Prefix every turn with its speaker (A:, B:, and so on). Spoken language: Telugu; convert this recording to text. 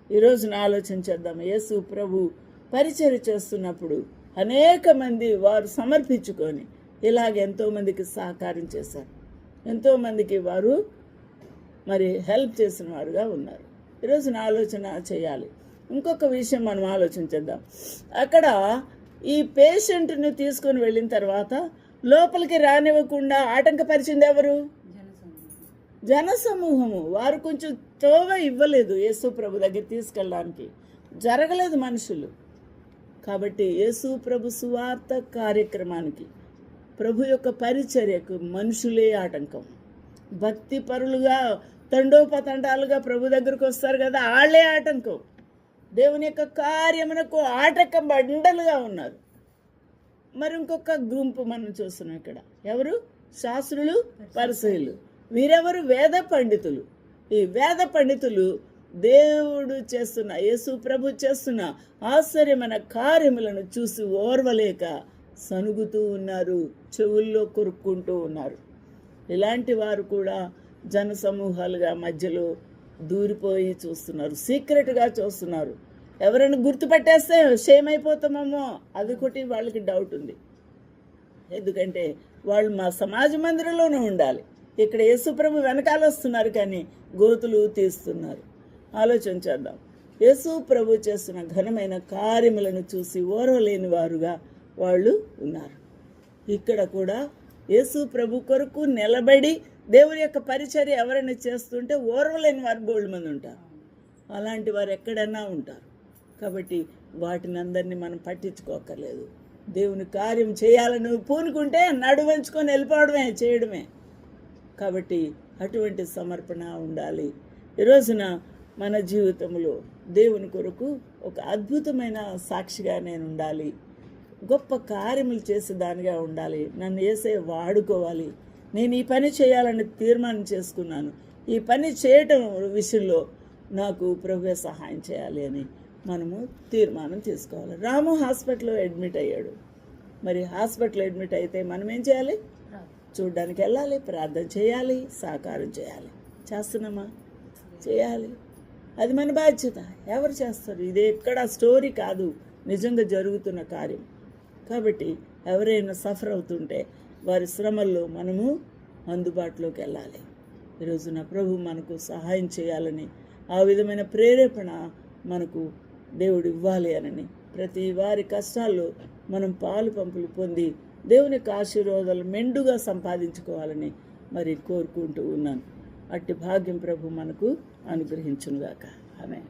A: ఈరోజున ఆలోచించేద్దాం. యేసు ప్రభు పరిచర్య చేస్తున్నప్పుడు అనేక మంది వారు సమర్పించుకొని ఇలాగ ఎంతోమందికి సహకారం చేశారు. ఎంతోమందికి వారు హెల్ప్ చేసిన వారుగా ఉన్నారు. ఈరోజున ఆలోచన చేయాలి. ఇంకొక విషయం మనం ఆలోచించేద్దాం. అక్కడ ఈ పేషెంట్ను తీసుకొని వెళ్ళిన తర్వాత లోపలికి రానివ్వకుండా ఆటంకపరిచింది ఎవరు? జనసమూహము. వారు కొంచెం తోవ ఇవ్వలేదు యేసు ప్రభు దగ్గర తీసుకెళ్ళడానికి, జరగలేదు మనుషులు. కాబట్టి యేసు ప్రభు సువార్త కార్యక్రమానికి, ప్రభు యొక్క పరిచర్యకు మనుషులే ఆటంకం. భక్తి పరులుగా తండోపతండాలుగా ప్రభు దగ్గరకు వస్తారు కదా, వాళ్ళే ఆటంకం. దేవుని యొక్క కార్యమునకు ఆటంక బండలుగా ఉన్నారు. మరి ఇంకొక గుంపు మనం చూస్తున్నాం ఇక్కడ. ఎవరు? శాస్త్రులు, పరిసయ్యులు. వీరెవరు? వేద పండితులు. ఈ వేద పండితులు దేవుడు చేస్తున్న, యేసు ప్రభు చేస్తున్న ఆశ్చర్యమైన కార్యములను చూసి ఓర్వలేక సనుగుతూ ఉన్నారు, చెవుల్లో కొరుక్కుంటూ ఉన్నారు. ఇలాంటి వారు కూడా జన సమూహాలుగా మధ్యలో దూరిపోయి చూస్తున్నారు, సీక్రెట్గా చూస్తున్నారు. ఎవరైనా గుర్తుపట్టేస్తే షేమ్ అయిపోతామేమో, అది ఒకటి వాళ్ళకి డౌట్ ఉంది. ఎందుకంటే వాళ్ళు మా సమాజ మందిరంలోనే ఉండాలి, ఇక్కడ యేసుప్రభు వెనకాల వస్తున్నారు కానీ గోతులు తీస్తున్నారు. ఆలోచన చేద్దాం. యేసు ప్రభు చేస్తున్న ఘనమైన కార్యములను చూసి ఓర్వలేని వారుగా వాళ్ళు ఉన్నారు. ఇక్కడ కూడా యేసు ప్రభు కొరకు నిలబడి దేవుని యొక్క పరిచర్య ఎవరైనా చేస్తుంటే ఓర్వలేని వారు బోల్డ్ మంది ఉంటారు. అలాంటి వారు ఎక్కడన్నా ఉంటారు. కాబట్టి వాటిని అందరినీ మనం పట్టించుకోకర్లేదు. దేవుని కార్యం చేయాలని పూనుకుంటే నడువంచుకొని వెళ్ళిపోవడమే, చేయడమే. కాబట్టి అటువంటి సమర్పణ ఉండాలి. ఈరోజున మన జీవితంలో దేవుని కొరకు ఒక అద్భుతమైన సాక్షిగా నేను ఉండాలి, గొప్ప కార్యములు చేసేదానిగా ఉండాలి. నన్ను యేసయ్య వాడుకోవాలి. నేను ఈ పని చేయాలని తీర్మానం చేసుకున్నాను. ఈ పని చేయటం విషయంలో నాకు ప్రభువే సహాయం చేయాలి అని మనము తీర్మానం తీసుకోవాలి. రాము హాస్పిటల్లో అడ్మిట్ అయ్యాడు. మరి హాస్పిటల్ అడ్మిట్ అయితే మనం ఏం చేయాలి? చూడ్డానికి వెళ్ళాలి, ప్రార్థన చేయాలి, సహకారం చేయాలి. చేస్తున్నామా? చేయాలి. అది మన బాధ్యత. ఎవరు చేస్తారు? ఇది ఎక్కడ స్టోరీ కాదు, నిజంగా జరుగుతున్న కార్యం. కాబట్టి ఎవరైనా సఫర్ అవుతుంటే వారి శ్రమల్లో మనము అందుబాటులోకి వెళ్ళాలి. ఈరోజున ప్రభు మనకు సహాయం చేయాలని, ఆ విధమైన ప్రేరేపణ మనకు దేవుడు ఇవ్వాలి అని, ప్రతి వారి కష్టాల్లో మనం పాలు పంపులు పొంది దేవుని యొక్క ఆశీర్వాదాలు మెండుగా సంపాదించుకోవాలని మరి కోరుకుంటూ ఉన్నాను. అట్టి భాగ్యం ప్రభు మనకు అనుగ్రహించునుగాక. ఆమేన్.